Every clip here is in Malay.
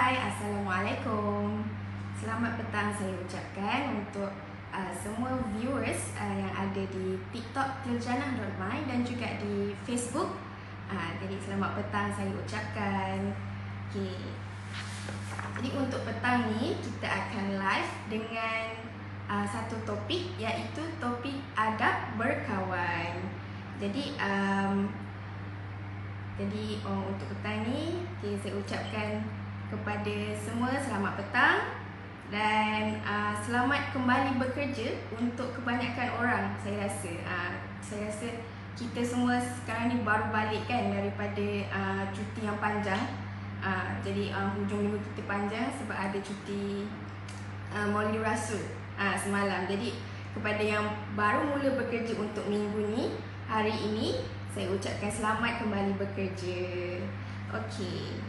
Hai, Assalamualaikum. Selamat petang saya ucapkan untuk semua viewers yang ada di TikTok Tiljanah.my dan juga di Facebook. Jadi selamat petang saya ucapkan. Okay. Jadi untuk petang ni kita akan live dengan satu topik, iaitu topik adab berkawan. Jadi untuk petang ni saya ucapkan kepada semua selamat petang dan selamat kembali bekerja untuk kebanyakan orang. Saya rasa kita semua sekarang ni baru balik kan daripada cuti yang panjang. Jadi hujung minggu kita panjang sebab ada cuti Maulid Rasul semalam. Jadi kepada yang baru mula bekerja untuk minggu ni, hari ini saya ucapkan selamat kembali bekerja. Okey.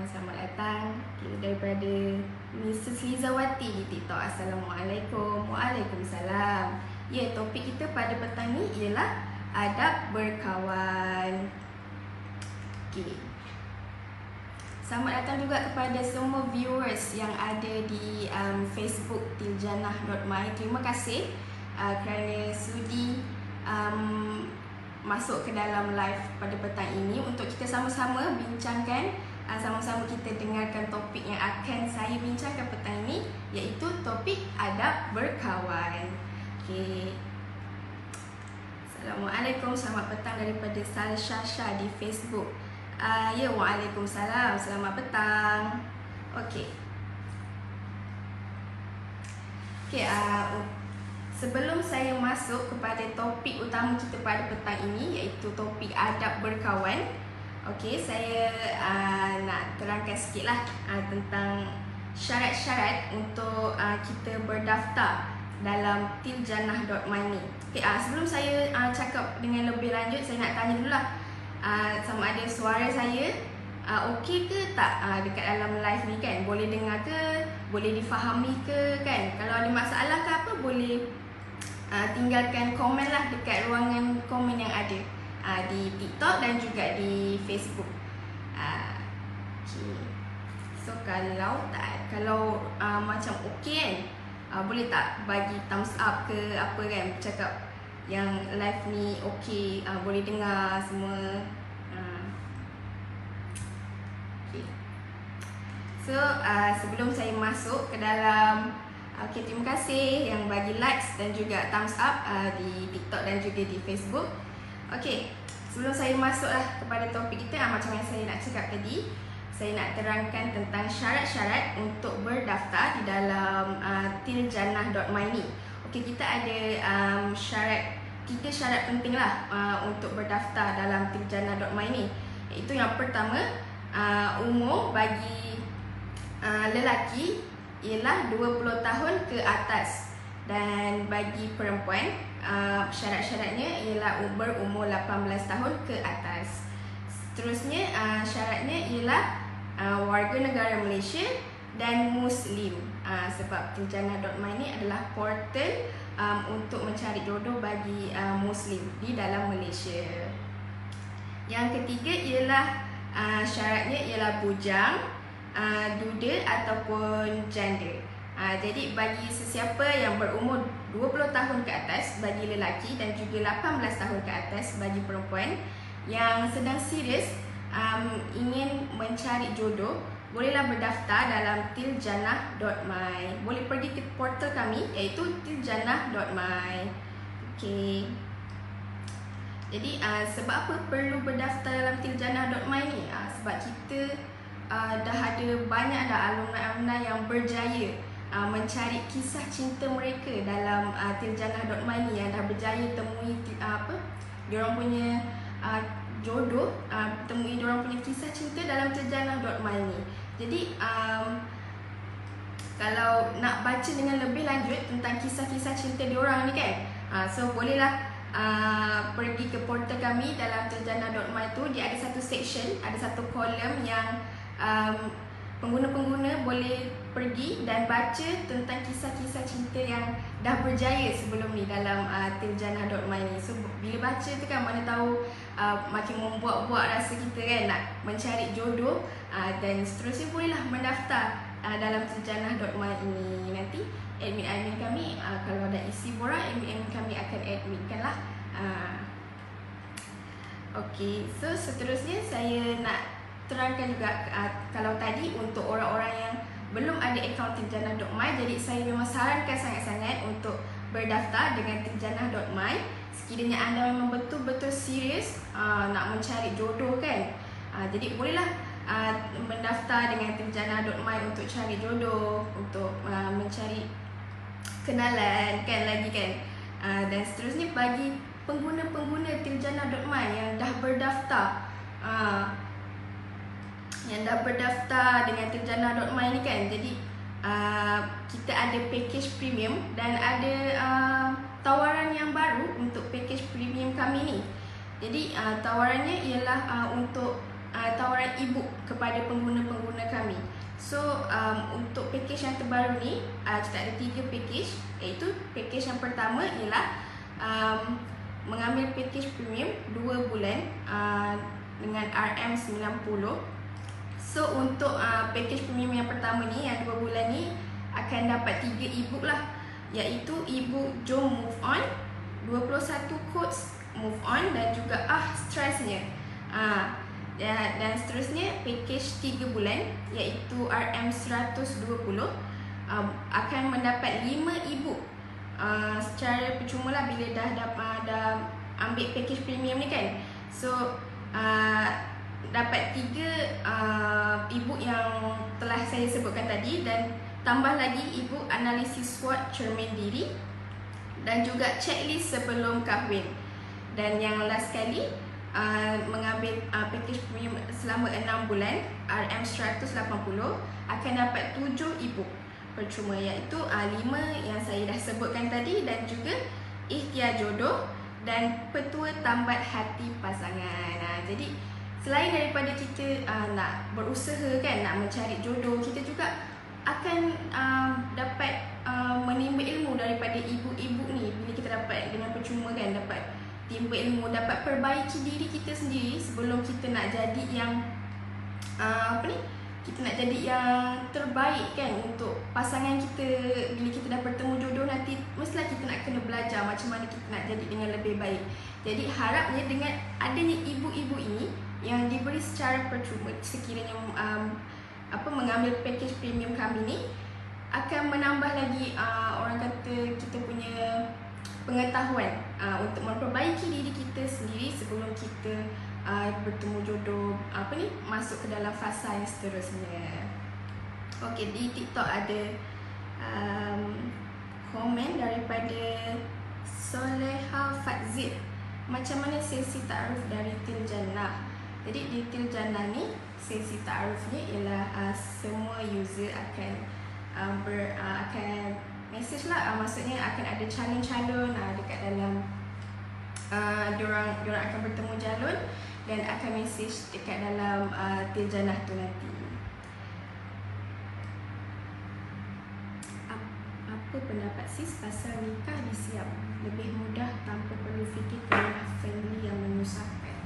Selamat datang daripada Mrs. Lizawati di TikTok. Assalamualaikum. Waalaikumsalam. Ya, topik kita pada petang ni ialah adab berkawan. Okey. Selamat datang juga kepada semua viewers yang ada di Facebook Tiljanah.my. Terima kasih kerana sudi masuk ke dalam live pada petang ini untuk kita sama-sama bincangkan, sama-sama kita dengarkan topik yang akan saya bincangkan petang ini, iaitu topik adab berkawan. Okey. Assalamualaikum, selamat petang daripada Salshasha di Facebook. Ya, waalaikumsalam, selamat petang. Okey. Sebelum saya masuk kepada topik utama kita pada petang ini, iaitu topik adab berkawan, okey, saya nak terangkan sikitlah tentang syarat-syarat untuk kita berdaftar dalam Tiljanah.my ni. Okey, sebelum saya cakap dengan lebih lanjut, saya nak tanya dululah sama ada suara saya okey ke tak dekat dalam live ni kan? Boleh dengar ke? Boleh difahami ke kan? Kalau ada masalah ke apa, boleh tinggalkan komen lah dekat ruangan komen yang ada di TikTok dan juga di Facebook. Okay. So kalau macam okey kan, boleh tak bagi thumbs up ke apa kan, cakap yang live ni okey, boleh dengar semua. Okay. So sebelum saya masuk ke dalam, okay, terima kasih yang bagi likes dan juga thumbs up di TikTok dan juga di Facebook. Okey, sebelum saya masuklah kepada topik kita, macam yang saya nak cakap tadi, saya nak terangkan tentang syarat-syarat untuk berdaftar di dalam Tiljanah.my ni. Okey, kita ada tiga syarat penting lah untuk berdaftar dalam Tiljanah.my ni. Iaitu yang pertama, umur bagi lelaki ialah 20 tahun ke atas, dan bagi perempuan syarat-syaratnya ialah berumur 18 tahun ke atas. Seterusnya syaratnya ialah warga negara Malaysia dan Muslim, sebab Tiljanah.my ni adalah portal untuk mencari jodoh bagi Muslim di dalam Malaysia. Yang ketiga ialah syaratnya ialah bujang, duda ataupun janda. Jadi bagi sesiapa yang berumur 20 tahun ke atas bagi lelaki dan juga 18 tahun ke atas bagi perempuan yang sedang serius ingin mencari jodoh, bolehlah berdaftar dalam Tiljanah.my. Boleh pergi ke portal kami, iaitu Tiljanah.my. Okey. Jadi sebab apa perlu berdaftar dalam Tiljanah.my ni? Sebab kita dah ada banyak alumni-alumni yang berjaya mencari kisah cinta mereka dalam Tiljanah.my ni, yang dah berjaya temui diorang punya jodoh, temui diorang punya kisah cinta dalam Tiljanah.my ni. Jadi kalau nak baca dengan lebih lanjut tentang kisah-kisah cinta diorang ni kan, so bolehlah pergi ke portal kami dalam Tiljanah.my tu. Dia ada satu section, ada satu kolom yang pengguna-pengguna boleh pergi dan baca tentang kisah-kisah cinta yang dah berjaya sebelum ni dalam Tiljannah.my ni. So bila baca tu kan, mana tahu makin membuat-buat rasa kita kan nak mencari jodoh, dan seterusnya bolehlah mendaftar dalam Tiljannah.my ini. Nanti admin-admin kami kalau ada isi borang, admin-admin kami akan adminkan lah. Okey, so seterusnya saya nak terangkan juga, kalau tadi untuk orang-orang yang belum ada akaun Tiljannah.my, jadi saya memang sarankan sangat-sangat untuk berdaftar dengan Tiljannah.my. Sekiranya anda memang betul-betul serius nak mencari jodoh kan, jadi bolehlah mendaftar dengan Tiljannah.my untuk cari jodoh, untuk mencari kenalan kan lagi kan. Dan seterusnya bagi pengguna-pengguna Tiljannah.my yang dah berdaftar, dengan Tiljannah.my ni kan, jadi kita ada package premium dan ada tawaran yang baru untuk package premium kami ni. Jadi tawarannya ialah untuk tawaran e-book kepada pengguna-pengguna kami. So untuk package yang terbaru ni, kita ada 3 package, iaitu package yang pertama ialah mengambil package premium 2 bulan dengan RM90. So untuk package premium yang pertama ni, yang 2 bulan ni, akan dapat 3 e-book lah, iaitu e-book Jom Move On, 21 quotes move on, dan juga Stressnya. Dan seterusnya package 3 bulan iaitu RM120 akan mendapat 5 e-book secara percuma lah bila dah ambil package premium ni kan. So dapat 3 e-book yang telah saya sebutkan tadi, dan tambah lagi e-book analisis SWOT cermin diri dan juga checklist sebelum kahwin. Dan yang last sekali, mengambil package premium selama 6 bulan RM180 akan dapat 7 e-book percuma, iaitu 5 yang saya dah sebutkan tadi, dan juga ikhtiar jodoh dan petua tambat hati pasangan. Jadi selain daripada kita nak berusaha kan, nak mencari jodoh, kita juga akan dapat menimba ilmu daripada ibu-ibu ni. Bila kita dapat dengan percuma kan, dapat timba ilmu, dapat perbaiki diri kita sendiri sebelum kita nak jadi yang kita nak jadi yang terbaik kan untuk pasangan kita. Bila kita dah bertemu jodoh nanti, mestilah kita nak kena belajar macam mana kita nak jadi dengan lebih baik. Jadi harapnya dengan adanya ibu-ibu ini yang diberi secara percuma, sekiranya mengambil package premium kami ni, akan menambah lagi orang kata kita punya pengetahuan untuk memperbaiki diri kita sendiri sebelum kita bertemu jodoh, masuk ke dalam fasa yang seterusnya. Okey, di TikTok ada komen daripada Soleha Fadzid. Macam mana sesi ta'aruf dari Tiljannah? Jadi di Tiljannah ni, sesi ta'arufnya ialah semua user akan message lah, maksudnya akan ada calon-calon dekat dalam diorang akan bertemu calon dan akan message dekat dalam Tiljannah tu nanti. Apa pendapat sis pasal nikah di Siam? Lebih mudah tanpa perlu fikir kepada family yang menyusahkan.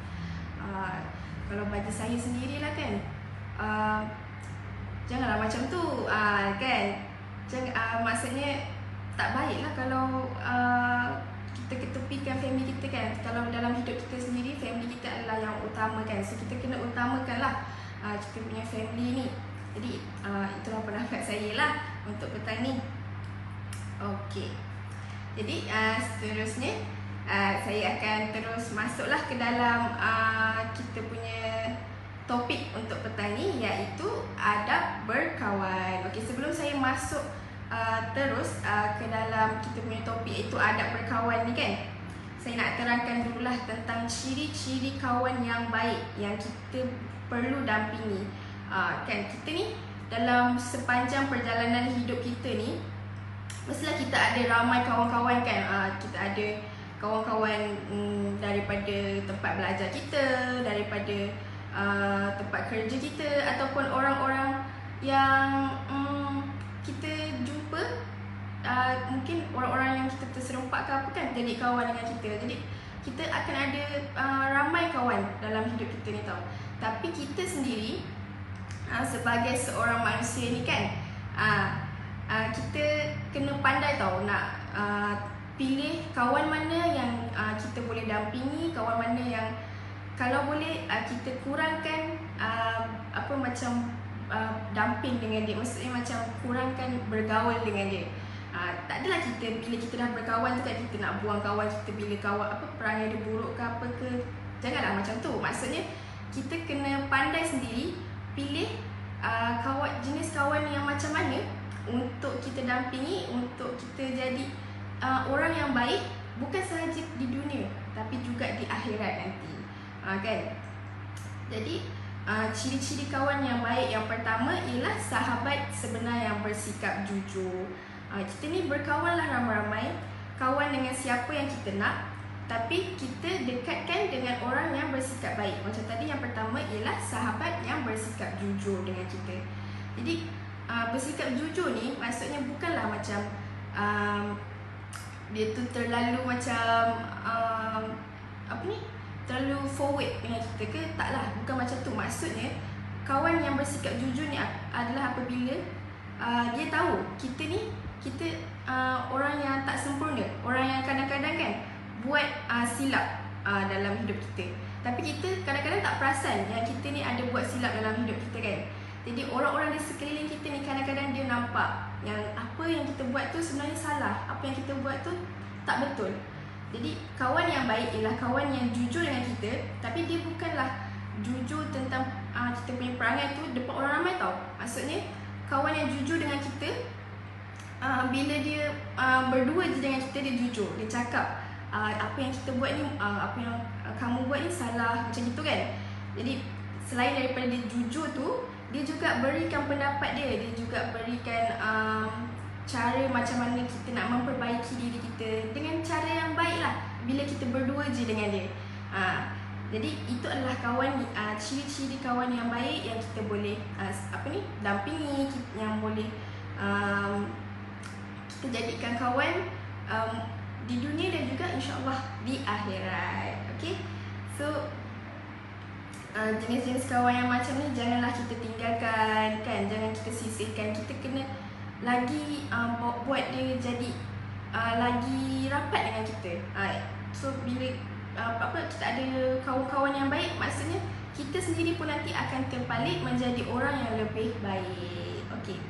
Kalau bagi saya sendirilah kan, janganlah macam tu kan. Maksudnya tak baiklah kalau kita ketepikan family kita kan. Kalau dalam hidup kita sendiri, family kita adalah yang utama kan. So kita kena utamakanlah kita punya family ni. Jadi itulah pendapat saya lah untuk petang ni. Okey, jadi seterusnya saya akan terus masuklah ke dalam kita punya topik untuk petang ni, iaitu adab berkawan. Okey, sebelum saya masuk terus ke dalam kita punya topik iaitu adab berkawan ni kan, saya nak terangkan dululah tentang ciri-ciri kawan yang baik yang kita perlu dampingi. Kan kita ni dalam sepanjang perjalanan hidup kita ni, mestilah kita ada ramai kawan-kawan kan. Kita ada kawan-kawan daripada tempat belajar kita, daripada tempat kerja kita, ataupun orang-orang yang kita jumpa, mungkin orang-orang yang kita terserempak ke apa kan jadi kawan dengan kita. Jadi kita akan ada ramai kawan dalam hidup kita ni tau. Tapi kita sendiri sebagai seorang manusia ni kan, kita kena pandai tau nak pilih kawan mana yang kita boleh dampingi, kawan mana yang kalau boleh kita kurangkan damping dengan dia. Maksudnya macam kurangkan bergaul dengan dia. Tak adalah kita bila kita dah berkawan tu kan kita nak buang kawan kita bila kawan perangai dia buruk ke apa ke. Janganlah macam tu. Maksudnya kita kena pandai sendiri pilih jenis kawan yang macam mana untuk kita dampingi, untuk kita jadi orang yang baik, bukan sahaja di dunia tapi juga di akhirat nanti. Kan? Jadi ciri-ciri kawan yang baik yang pertama ialah sahabat sebenar yang bersikap jujur. Kita ni berkawanlah ramai-ramai, kawan dengan siapa yang kita nak, tapi kita dekatkan dengan orang yang bersikap baik. Macam tadi yang pertama ialah sahabat yang bersikap jujur dengan kita. Jadi bersikap jujur ni maksudnya bukanlah macam dia tu terlalu macam terlalu forward dengan kita ke. Taklah, bukan macam tu. Maksudnya kawan yang bersikap jujur ni adalah apabila dia tahu kita orang yang tak sempurna, orang yang kadang-kadang kan buat silap dalam hidup kita. Tapi kita kadang-kadang tak perasan yang kita ni ada buat silap dalam hidup kita kan. Jadi orang-orang di sekeliling kita ni kadang-kadang dia nampak yang apa yang kita buat tu sebenarnya salah, apa yang kita buat tu tak betul. Jadi kawan yang baik ialah kawan yang jujur dengan kita, tapi dia bukanlah jujur tentang kita punya perangai tu depan orang ramai tau. Maksudnya kawan yang jujur dengan kita, bila dia berdua je dengan kita, dia jujur, dia cakap apa yang kita buat ni, apa yang kamu buat ni salah, macam gitu kan. Jadi selain daripada dia jujur tu, dia juga berikan pendapat dia juga berikan cara macam mana kita nak memperbaiki diri kita dengan cara yang baik lah bila kita berdua je dengan dia. Jadi itu adalah kawan, ciri-ciri kawan yang baik yang kita boleh dampingi, yang boleh kita jadikan kawan di dunia dan juga insya-Allah di akhirat. Okay, so jenis-jenis kawan yang macam ni janganlah kita tinggalkan kan, jangan kita sisihkan. Kita kena lagi buat dia jadi lagi rapat dengan kita. So bila kita ada kawan-kawan yang baik, maksudnya kita sendiri pun nanti akan terpalit menjadi orang yang lebih baik. Okey.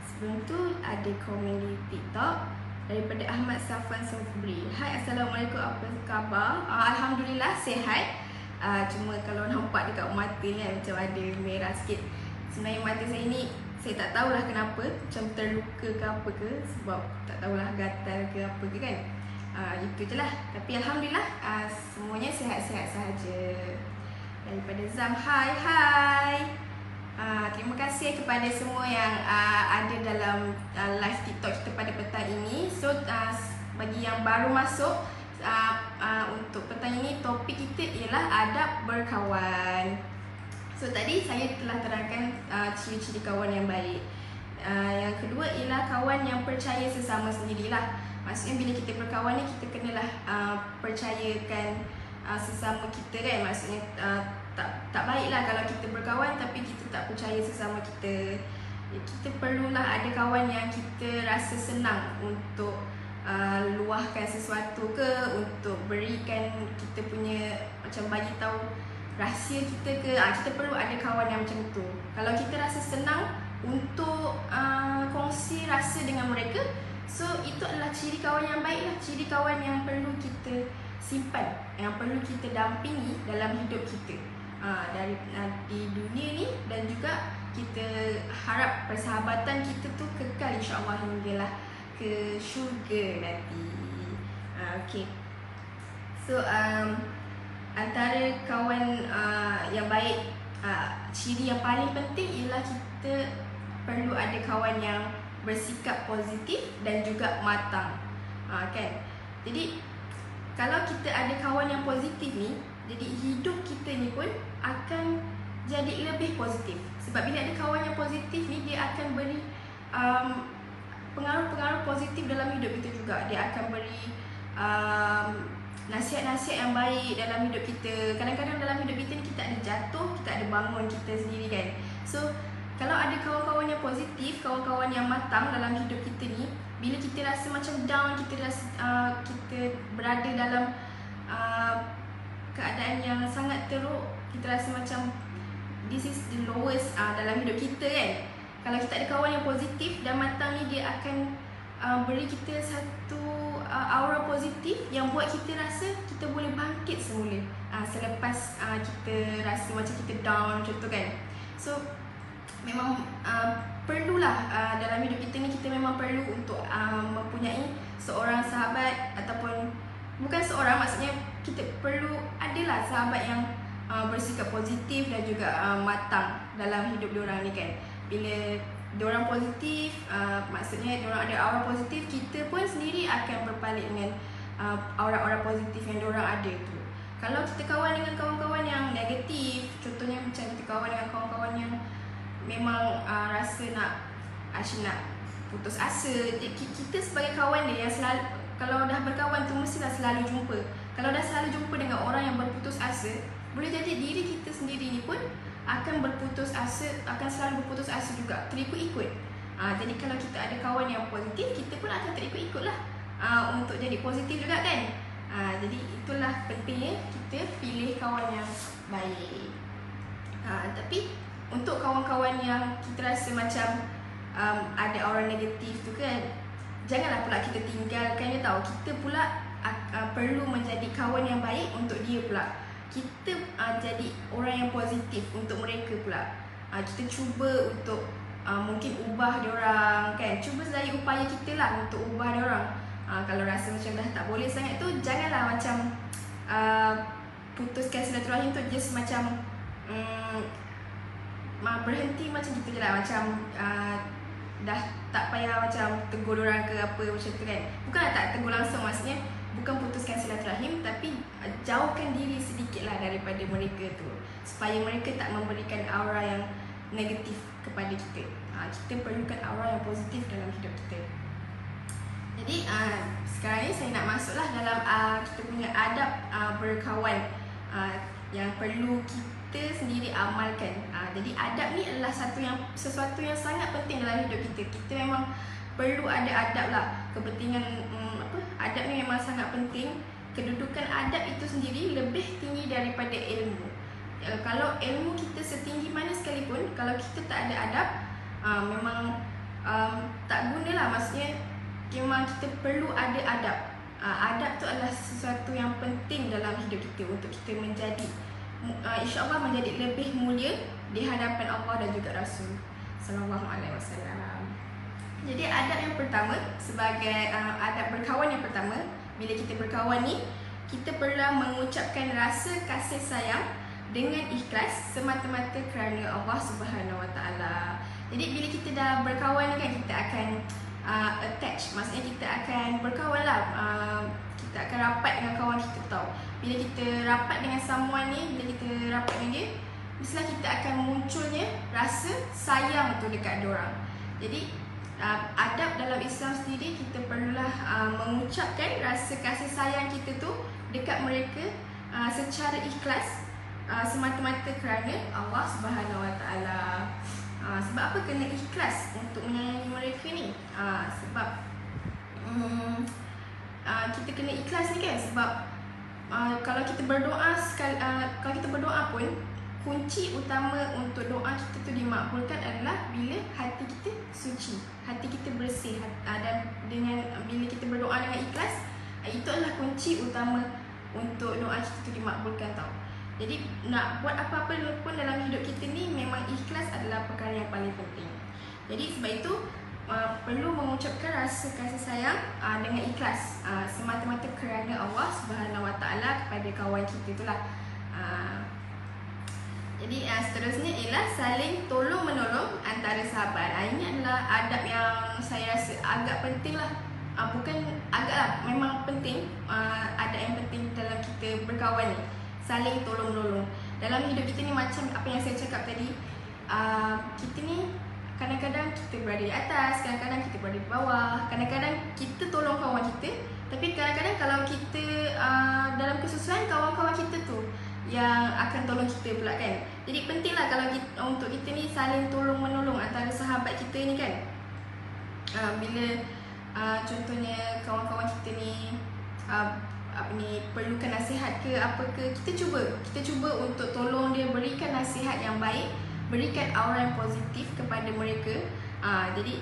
Sebelum tu ada komen di TikTok daripada Ahmad Safwan Sofri. Hai, Assalamualaikum, apa khabar? Alhamdulillah sihat. Cuma kalau nampak dekat mata ni macam ada merah sikit. Sebenarnya mata saya ni saya tak tahulah kenapa, macam terluka ke apa ke, sebab tak tahulah gatal ke apa ke kan. Itu je lah. Tapi Alhamdulillah semuanya sihat-sihat sahaja. Daripada Zam, hai. Terima kasih kepada semua yang ada dalam live TikTok kita pada petang ini. So bagi yang baru masuk, untuk petang ini topik kita ialah adab berkawan. So tadi saya telah terangkan ciri-ciri kawan yang baik. Yang kedua ialah kawan yang percaya sesama sendirilah. Maksudnya bila kita berkawan ni kita kenalah percayakan sesama kita kan. Maksudnya tak baiklah kalau kita berkawan tapi kita tak percaya sesama kita. Kita perlulah ada kawan yang kita rasa senang untuk luahkan sesuatu ke, untuk berikan kita punya macam bagi tahu rahsia kita ke. Kita perlu ada kawan yang macam tu. Kalau kita rasa senang untuk kongsi rasa dengan mereka, so itu adalah ciri kawan yang baik lah. Ciri kawan yang perlu kita simpan, yang perlu kita dampingi dalam hidup kita di dunia ni, dan juga kita harap persahabatan kita tu kekal insya-Allah hinggalah ke syurga nanti. Okay. So antara kawan yang baik, ciri yang paling penting ialah kita perlu ada kawan yang bersikap positif dan juga matang. Kan? Jadi kalau kita ada kawan yang positif ni, jadi hidup kita ni pun akan jadi lebih positif. Sebab bila ada kawan yang positif ni, dia akan beri pengaruh-pengaruh positif dalam hidup kita juga. Dia akan beri nasihat-nasihat yang baik dalam hidup kita. Kadang-kadang dalam hidup kita ni kita ada jatuh, kita ada bangun kita sendiri kan. So kalau ada kawan-kawan yang positif, kawan-kawan yang matang dalam hidup kita ni, bila kita rasa macam down, kita rasa kita berada dalam keadaan yang sangat teruk, kita rasa macam this is the lowest dalam hidup kita kan. Kalau kita ada kawan yang positif dan matang ni, dia akan beri kita satu aura positif yang buat kita rasa kita boleh bangkit semula selepas kita rasa macam kita down macam tu kan. So memang perlulah dalam hidup kita ni, kita memang perlu untuk mempunyai seorang sahabat, ataupun bukan seorang, maksudnya kita perlu adalah sahabat yang bersikap positif dan juga matang dalam hidup diorang ni kan. Bila diorang positif, maksudnya diorang ada aura positif, kita pun sendiri akan berpaling dengan aura-aura positif yang diorang ada tu. Kalau kita kawan dengan kawan-kawan yang negatif, contohnya macam kita kawan dengan kawan-kawan yang memang rasa nak putus asa, kita sebagai kawan dia yang selalu, kalau dah berkawan tu mestilah selalu jumpa. Kalau dah selalu jumpa dengan orang yang berputus asa, boleh jadi diri kita sendiri ni pun akan berputus asa, akan selalu berputus asa juga, terikut-ikut. Jadi kalau kita ada kawan yang positif, kita pun akan terikut-ikut lah untuk jadi positif juga kan. Jadi itulah pentingnya kita pilih kawan yang baik. Tapi untuk kawan-kawan yang kita rasa macam ada aura negatif tu kan, janganlah pula kita tinggalkan dia tau. Kita pula perlu menjadi kawan yang baik untuk dia pula. Kita jadi orang yang positif untuk mereka pula. Kita cuba untuk mungkin ubah diorang kan. Cuba sedaya upaya kita lah untuk ubah diorang. Kalau rasa macam dah tak boleh sangat tu, janganlah macam putuskan silaturahim tu just macam berhenti macam gitu je lah. Macam dah tak payah macam tegur orang ke apa macam tu kan. Bukanlah tak tegur langsung, maksudnya bukan putuskan silaturahim, tapi jauhkan diri sedikit lah daripada mereka tu, supaya mereka tak memberikan aura yang negatif kepada kita. Kita perlukan aura yang positif dalam hidup kita. Jadi sekarang ni saya nak masuklah dalam kita punya adab berkawan yang perlu kita sendiri amalkan. Jadi adab ni adalah sesuatu yang sangat penting dalam hidup kita. Kita memang perlu ada adab lah. Kepentingan adab ni memang sangat penting. Kedudukan adab itu sendiri lebih tinggi daripada ilmu. Kalau ilmu kita setinggi mana sekalipun, kalau kita tak ada adab, memang tak gunalah. Maksudnya memang kita perlu ada adab. Adab tu adalah sesuatu yang penting dalam hidup kita untuk kita menjadi insya-Allah menjadi lebih mulia di hadapan Allah dan juga Rasul sallallahu alaihi wasallam. Jadi adab yang pertama, sebagai adab berkawan yang pertama, bila kita berkawan ni, kita perlu mengucapkan rasa kasih sayang dengan ikhlas semata-mata kerana Allah Subhanahu Wa Taala. Jadi bila kita dah berkawan ni kan, kita akan attach, maksudnya kita akan berkawan lah, kita akan rapat dengan kawan kita tau. Bila kita rapat dengan someone ni, bila kita rapat dengan dia, mestilah kita akan munculnya rasa sayang tu dekat diorang. Jadi adab dalam Islam sendiri, kita perlulah mengucapkan rasa kasih sayang kita tu dekat mereka secara ikhlas, semata-mata kerana Allah Subhanahu Wa Taala. Sebab apa kena ikhlas untuk menyayangi mereka ni? Sebab kita kena ikhlas ni kan, sebab kalau kita berdoa pun, kunci utama untuk doa kita tu dimakbulkan adalah bila hati kita suci, hati kita bersih, dan dengan bila kita berdoa dengan ikhlas, itu adalah kunci utama untuk doa kita tu dimakbulkan tau. Jadi nak buat apa-apa pun dalam hidup kita ni, memang ikhlas adalah perkara yang paling penting. Jadi sebab itu perlu mengucapkan rasa kasih sayang dengan ikhlas, semata-mata kerana Allah Subhanahu Wa Taala kepada kawan kita itulah. Jadi seterusnya ialah saling tolong menolong antara sahabat. Ini adalah adab yang saya rasa agak penting lah. Bukan agak lah, memang penting. Adab yang penting dalam kita berkawan ni, saling tolong menolong. Dalam hidup kita ni, macam apa yang saya cakap tadi, kita ni kadang-kadang kita berada di atas, kadang-kadang kita berada di bawah, kadang-kadang kita tolong kawan kita, tapi kadang-kadang kalau kita dalam kesusahan, kawan-kawan kita tu yang akan tolong kita pula kan. Jadi pentinglah kalau kita, untuk kita ni saling tolong menolong antara sahabat kita ni kan. Bila contohnya kawan-kawan kita ni perlukan nasihat ke apa ke, kita cuba untuk tolong dia, berikan nasihat yang baik, berikan aura yang positif kepada mereka. Jadi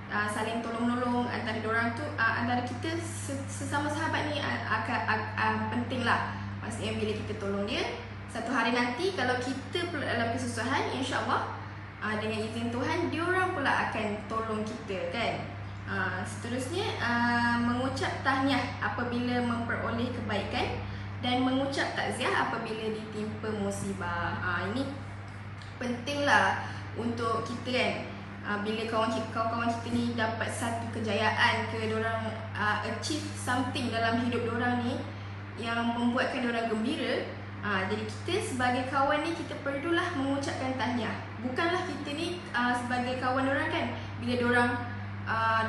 saling tolong-menolong antara diorang tu, antara kita sesama sahabat ni akan pentinglah. Maksudnya bila kita tolong dia, satu hari nanti kalau kita dalam kesusahan, insya-Allah dengan izin Tuhan, diorang pula akan tolong kita kan. Seterusnya mengucap tahniah apabila memperoleh kebaikan dan mengucap takziah apabila ditimpa musibah. Ini pentinglah untuk kita kan. Bila kawan-kawan kita ni dapat satu kejayaan ke, diorang achieve something dalam hidup diorang ni yang membuatkan diorang gembira, jadi kita sebagai kawan ni kita perlulah mengucapkan tahniah. Bukanlah kita ni sebagai kawan diorang kan, bila diorang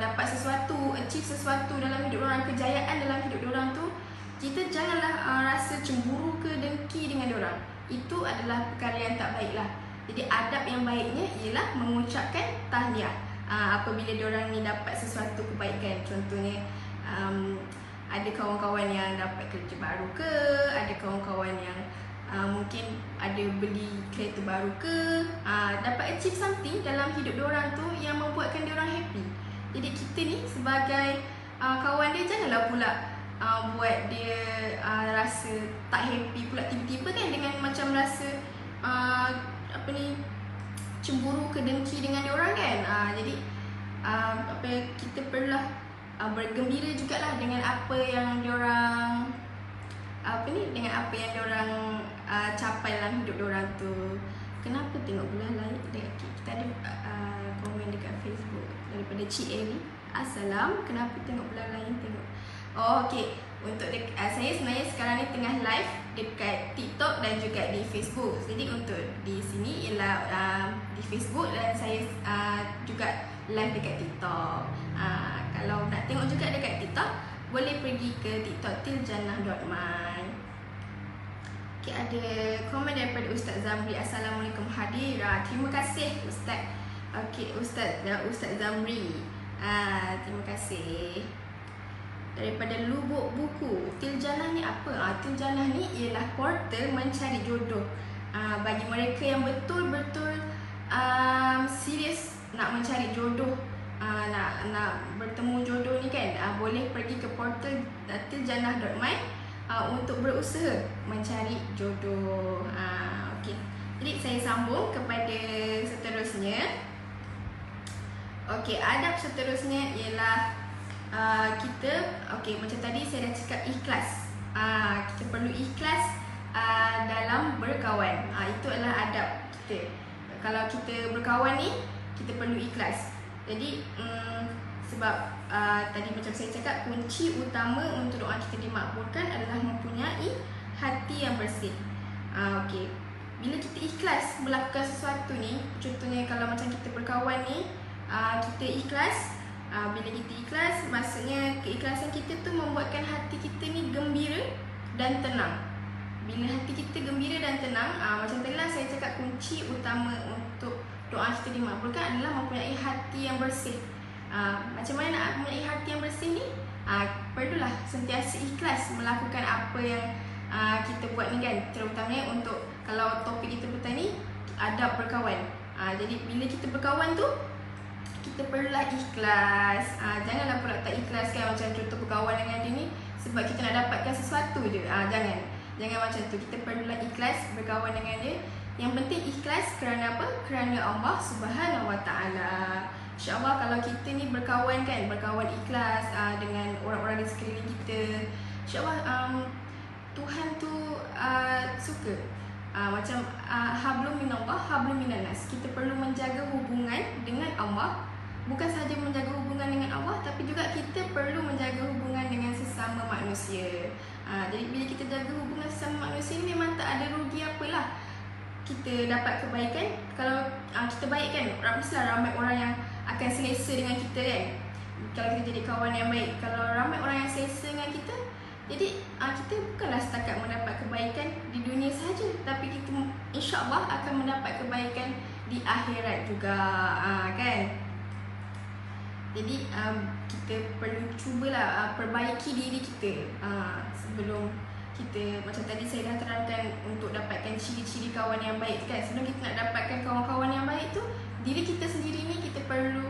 dapat sesuatu, achieve sesuatu dalam hidup diorang, kejayaan dalam hidup diorang tu, kita janganlah rasa cemburu ke dengki dengan diorang. Itu adalah perkara yang tak baiklah. Jadi adab yang baiknya ialah mengucapkan tahniah apabila diorang ni dapat sesuatu kebaikan. Contohnya ada kawan-kawan yang dapat kerja baru ke, ada kawan-kawan yang mungkin ada beli kereta baru ke, dapat achieve something dalam hidup diorang tu yang membuatkan diorang happy. Jadi kita ni sebagai kawan dia, janganlah pula buat dia rasa tak happy pula tiba-tiba kan, dengan macam rasa cemburu ke dengki dengan diorang kan. Jadi kita perlulah bergembira jugalah dengan apa yang diorang dengan apa yang diorang capai dalam hidup diorang tu. Kenapa tengok bulan lain? Kita ada komen dekat Facebook daripada Cik Eri. Assalam, kenapa tengok bulan lain tengok? Okey. Untuk saya sebenarnya sekarang ni tengah live dekat TikTok dan juga di Facebook. Jadi untuk di sini ialah di Facebook, dan saya juga live dekat TikTok. Kalau nak tengok juga dekat TikTok, boleh pergi ke TikTok tiljannah.my. Okay, ada komen daripada Ustaz Zamri. Assalamualaikum Hadira. Terima kasih Ustaz. Okay, Ustaz Zamri. Terima kasih. Daripada Lubuk Buku, Tiljannah ni apa? Tiljannah ni ialah portal mencari jodoh. Bagi mereka yang betul-betul serius nak mencari jodoh, nak bertemu jodoh ni kan, boleh pergi ke portal tiljannah.my untuk berusaha mencari jodoh. Okay. Jadi saya sambung kepada seterusnya. Okay, adab seterusnya ialah macam tadi saya dah cakap, ikhlas. Kita perlu ikhlas dalam berkawan. Itu adalah adab kita. Kalau kita berkawan ni, kita perlu ikhlas. Jadi sebab tadi macam saya cakap, kunci utama untuk doa kita dimakbulkan adalah mempunyai hati yang bersih. Okay. Bila kita ikhlas melakukan sesuatu ni, contohnya kalau macam kita berkawan ni, kita ikhlas. Bila kita ikhlas, maksudnya keikhlasan kita tu membuatkan hati kita ni gembira dan tenang. Bila hati kita gembira dan tenang, macam tadi lah saya cakap, kunci utama untuk doa kita dimakbulkan adalah mempunyai hati yang bersih. Macam mana nak mempunyai hati yang bersih ni? Perlulah sentiasa ikhlas melakukan apa yang kita buat ni kan. Terutamanya untuk, kalau topik kita petang ni, adab berkawan. Jadi bila kita berkawan tu, kita perlulah ikhlas. Janganlah pula tak ikhlas kan. Macam contoh berkawan dengan dia ni sebab kita nak dapatkan sesuatu je. Jangan macam tu. Kita perlulah ikhlas berkawan dengan dia. Yang penting ikhlas kerana apa? Kerana Allah Subhanahu Wa Taala. InsyaAllah kalau kita ni berkawan kan, berkawan ikhlas dengan orang-orang di sekeliling kita, InsyaAllah Tuhan tu suka. Macam hablum minallah, hablum minannas. Kita perlu menjaga hubungan dengan Allah. Bukan sahaja menjaga hubungan dengan Allah, tapi juga kita perlu menjaga hubungan dengan sesama manusia. Jadi bila kita jaga hubungan sesama manusia ni, memang tak ada rugi apalah. Kita dapat kebaikan kalau kita baik kan, mestilah ramai orang yang akan selesa dengan kita kan. Kalau kita jadi kawan yang baik, kalau ramai orang yang selesa dengan kita, jadi kita bukanlah setakat mendapat kebaikan di dunia sahaja, tapi kita insya-Allah akan mendapat kebaikan di akhirat juga, kan. Jadi kita perlu cubalah perbaiki diri kita sebelum kita, macam tadi saya dah terangkan untuk dapatkan ciri-ciri kawan yang baik kan. Sebelum kita nak dapatkan kawan-kawan yang baik tu, diri kita sendiri ni kita perlu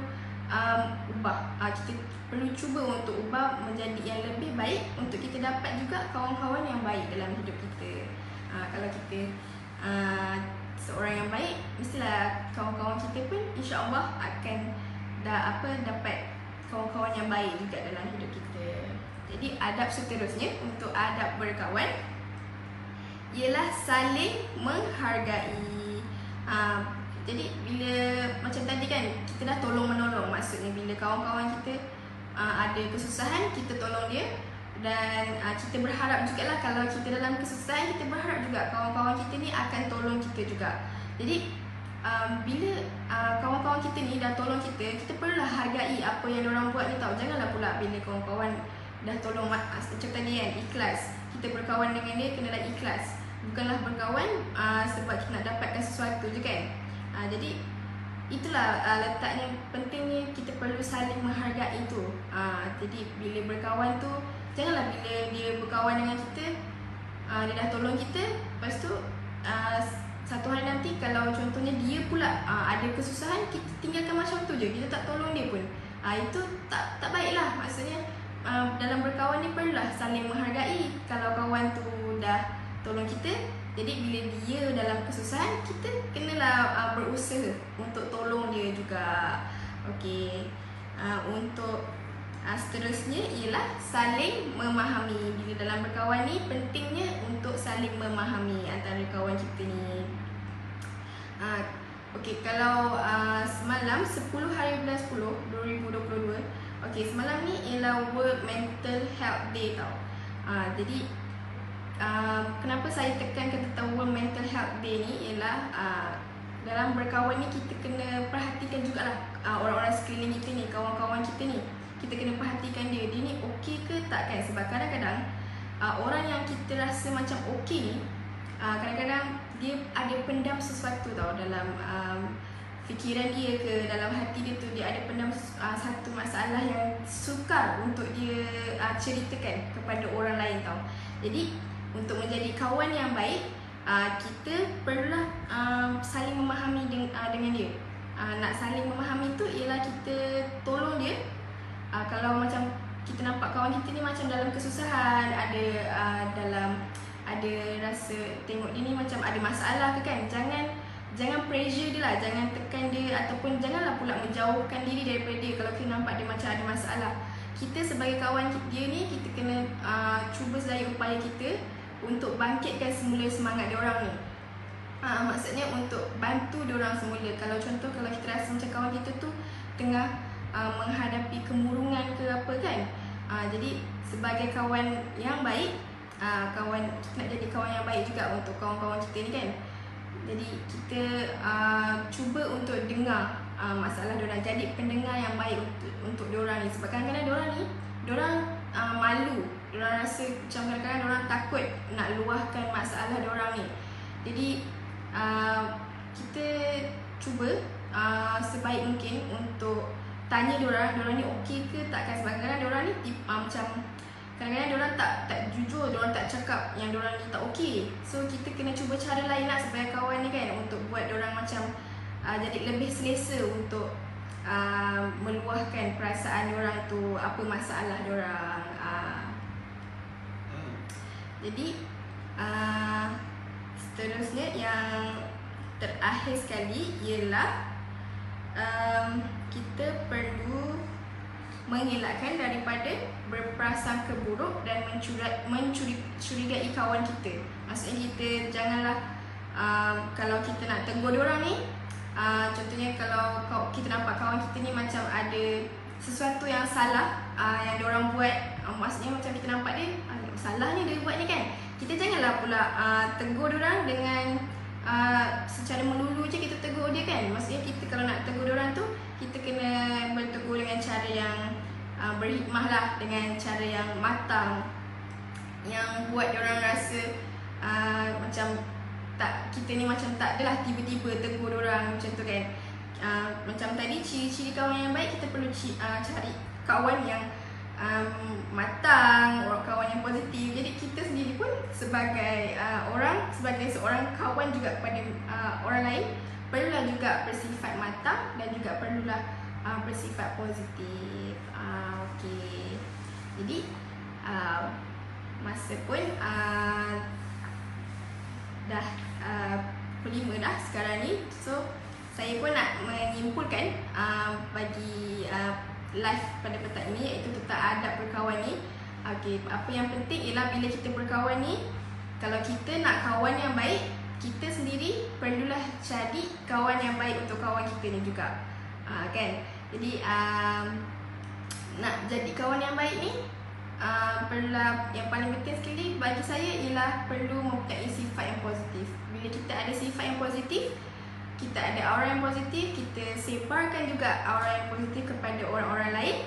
ubah. Kita perlu cuba untuk ubah menjadi yang lebih baik untuk kita dapat juga kawan-kawan yang baik dalam hidup kita. Kalau kita seorang yang baik, mestilah kawan-kawan kita pun insya-Allah akan dapat kawan-kawan yang baik juga dalam hidup kita. Jadi adab seterusnya untuk adab berkawan ialah saling menghargai. Jadi bila macam tadi kan, kita dah tolong-menolong. Maksudnya bila kawan-kawan kita ada kesusahan, kita tolong dia. Dan kita berharap jugalah kalau kita dalam kesusahan, kita berharap juga kawan-kawan kita ni akan tolong kita juga. Jadi bila kawan-kawan kita ni dah tolong kita, kita perlulah hargai apa yang diorang buat ni tau. Janganlah pula bila kawan-kawan dah tolong, macam tadi kan, ikhlas. Kita berkawan dengan dia kenalah ikhlas. Bukanlah berkawan sebab kita nak dapatkan sesuatu je kan. Jadi itulah letaknya, pentingnya kita perlu saling menghargai tu. Jadi bila berkawan tu, janganlah bila dia berkawan dengan kita, dia dah tolong kita, lepas tu satu hari nanti kalau contohnya dia pula ada kesusahan, kita tinggalkan macam tu je, kita tak tolong dia pun. Itu tak baiklah. Maksudnya dalam berkawan ni perlulah saling menghargai. Kalau kawan tu dah tolong kita, jadi bila dia dalam kesusahan, kita kenalah berusaha untuk tolong dia juga. Okey. Untuk seterusnya ialah saling memahami. Bila dalam berkawan ni, pentingnya untuk saling memahami antara kawan kita ni. Okey, kalau semalam 10 hari bulan 10 2022, okey, semalam ni ialah World Mental Health Day tau. Jadi kenapa saya tekankan tentang World Mental Health Day ni ialah dalam berkawan ni kita kena perhatikan jugalah orang-orang sekeliling kita ni, kawan-kawan kita ni. Kita kena perhatikan dia ni okey ke tak kan. Sebab kadang-kadang orang yang kita rasa macam okey ni, kadang-kadang dia ada pendam sesuatu tau dalam fikiran dia ke dalam hati dia tu. Dia ada pendam satu masalah yang sukar untuk dia ceritakan kepada orang lain tau. Jadi untuk menjadi kawan yang baik, kita perlulah saling memahami dengan dia. Nak saling memahami tu ialah kita tolong dia. Kalau macam kita nampak kawan kita ni macam dalam kesusahan, ada rasa tengok dia ni macam ada masalah ke kan, jangan pressure dia lah, jangan tekan dia, ataupun janganlah pula menjauhkan diri daripada dia kalau kita nampak dia macam ada masalah. Kita sebagai kawan dia ni, kita kena cuba sedaya upaya kita untuk bangkitkan semula semangat dia orang ni. Maksudnya untuk bantu dia orang semula. Kalau contoh, kalau kita rasa macam kawan kita tu tengah menghadapi kemurungan ke apa kan, jadi sebagai kawan yang baik, kita nak jadi kawan yang baik juga untuk kawan-kawan kita ni kan. Jadi kita cuba untuk dengar masalah diorang, jadi pendengar yang baik untuk diorang ni. Sebab kadang-kadang diorang ni, diorang malu, diorang rasa macam kadang-kadang diorang takut nak luahkan masalah diorang ni. Jadi kita cuba sebaik mungkin untuk tanya diorang ni okey ke tak kan. Sebab kadang-kadang diorang ni macam kadang-kadang diorang tak jujur, diorang tak cakap yang diorang ni tak okey. So kita kena cuba cara lain lah sebagai kawan ni kan, untuk buat diorang macam jadi lebih selesa untuk meluahkan perasaan diorang tu, apa masalah diorang. Jadi seterusnya yang terakhir sekali ialah kita perlu mengelakkan daripada berprasangka buruk dan mencurigai kawan kita. Maksudnya kita janganlah kalau kita nak tegur diorang ni, contohnya kalau kita nampak kawan kita ni macam ada sesuatu yang salah yang diorang buat, maksudnya macam kita nampak dia salahnya dia buat ni kan, kita janganlah pula tegur diorang dengan secara melulu je kita tegur dia kan. Maksudnya kita kalau nak tegur orang tu, kita kena bertegur dengan cara yang berhikmah lah, dengan cara yang matang, yang buat orang rasa macam tak, kita ni macam tak adalah tiba-tiba tegur orang macam tu kan. Macam tadi, ciri-ciri kawan yang baik, kita perlu cari kawan yang matang, kawan yang positif. Jadi kita sendiri pun sebagai sebagai seorang kawan juga kepada orang lain, perlulah juga bersifat matang dan juga perlulah bersifat positif. Okey. Jadi masa pun dah pukul 5 dah sekarang ni. So saya pun nak menyimpulkan bagi live pada petang ini, iaitu tentang adab berkawan ni. Okey, apa yang penting ialah bila kita berkawan ni, kalau kita nak kawan yang baik, kita sendiri perlulah cari kawan yang baik untuk kawan kita ni juga. Kan? Jadi nak jadi kawan yang baik ni, perlulah, yang paling penting sekali bagi saya ialah perlu mempunyai sifat yang positif. Bila kita ada sifat yang positif, kita ada aura yang positif, kita sebarkan juga aura yang positif kepada orang-orang lain.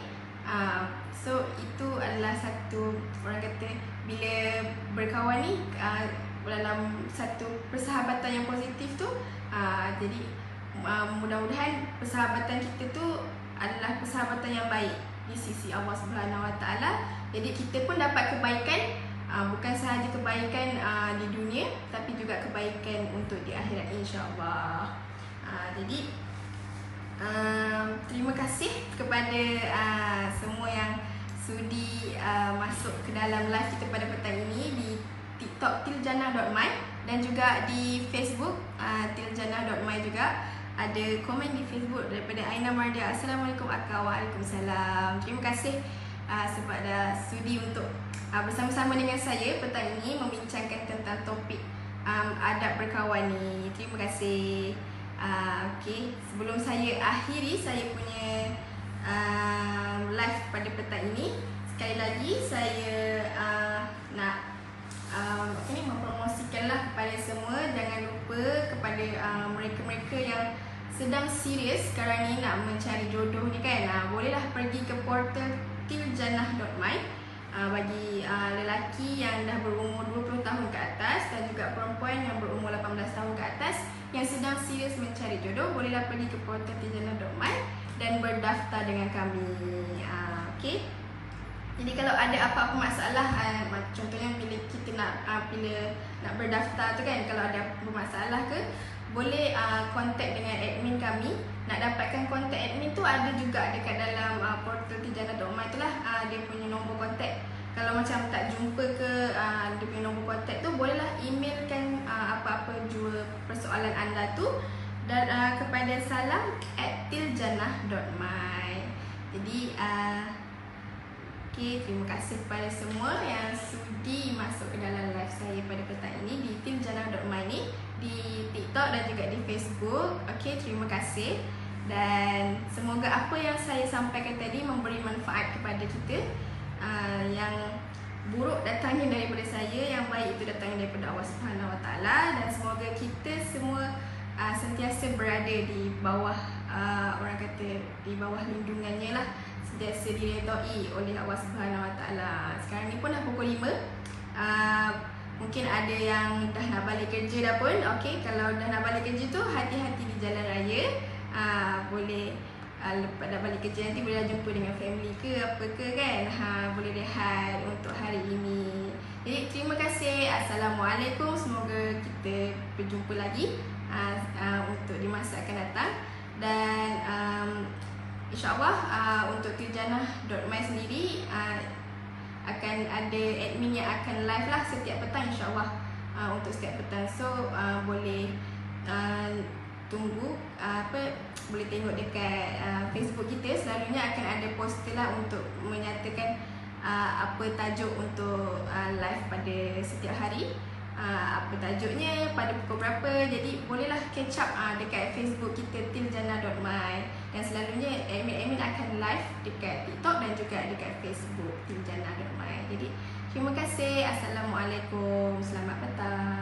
So itu adalah satu, orang kata bila berkawan ni dalam satu persahabatan yang positif tu, jadi mudah-mudahan persahabatan kita tu adalah persahabatan yang baik di sisi Allah Subhanahu Wa Taala. Jadi kita pun dapat kebaikan, bukan sahaja kebaikan di dunia, tapi juga kebaikan untuk di akhirat, insya-Allah. Jadi terima kasih kepada semua yang sudi masuk ke dalam live kita pada petang ini di TikTok tiljannah.my dan juga di Facebook tiljannah.my juga. Ada komen di Facebook daripada Aina Mardia. Assalamualaikum Akak. Waalaikumsalam. Terima kasih sebab dah sudi untuk bersama-sama dengan saya petang ini membincangkan tentang topik adab berkawan ni. Terima kasih. Okey, sebelum saya akhiri saya punya live pada petang ini, sekali lagi saya nak mempromosikanlah kepada semua, jangan lupa kepada mereka-mereka yang sedang serius sekarang ni nak mencari jodoh ni kan, bolehlah pergi ke portal tiljannah.my bagi lelaki yang dah berumur 20 tahun ke atas dan juga perempuan yang berumur 18 tahun ke atas yang sedang serius mencari jodoh, bolehlah pergi ke portal tiljannah.my dan berdaftar dengan kami. Okey. Jadi kalau ada apa-apa masalah, contohnya bila kita nak berdaftar tu kan, kalau ada masalah ke, boleh kontak dengan admin kami. Nak dapatkan kontak admin tu ada juga dekat dalam portal tiljannah.my tu lah, dia punya nombor kontak. Kalau macam tak jumpa ke dia punya nombor kontak tu, bolehlah emailkan apa-apa jua persoalan anda tu dan kepada salam@tiljannah.my. Jadi okay, terima kasih kepada semua yang sudi masuk ke dalam live saya pada petang ini di tiljannah.my ni, di TikTok dan juga di Facebook. Okay, terima kasih. Dan semoga apa yang saya sampaikan tadi memberi manfaat kepada kita. Yang buruk datangnya daripada saya, yang baik itu datangnya daripada Allah Subhanahu Wa Taala. Dan semoga kita semua sentiasa berada di bawah orang kata di bawah lindungannya lah, sentiasa diredai oleh Allah Subhanahu Wa Taala. Sekarang ni pun dah pukul 5. Mungkin ada yang dah nak balik kerja dah pun. Okey, kalau dah nak balik kerja tu, hati-hati di jalan raya. Boleh lepas dah balik kerja nanti boleh jumpa dengan family ke apa ke kan. Boleh rehat untuk hari ini. Jadi terima kasih. Assalamualaikum. Semoga kita berjumpa lagi untuk di masa akan datang. Dan InsyaAllah untuk tiljannah.my sendiri akan ada admin yang akan live lah setiap petang, insyaAllah untuk setiap petang. So boleh tunggu boleh tengok dekat Facebook kita, selalunya akan ada poster lah untuk menyatakan apa tajuk untuk live pada setiap hari, apa tajuknya, pada pukul berapa. Jadi bolehlah catch up dekat Facebook kita tiljannah.my, dan selalunya admin akan live dekat TikTok dan juga dekat Facebook tiljannah.my. Jadi terima kasih. Assalamualaikum. Selamat petang.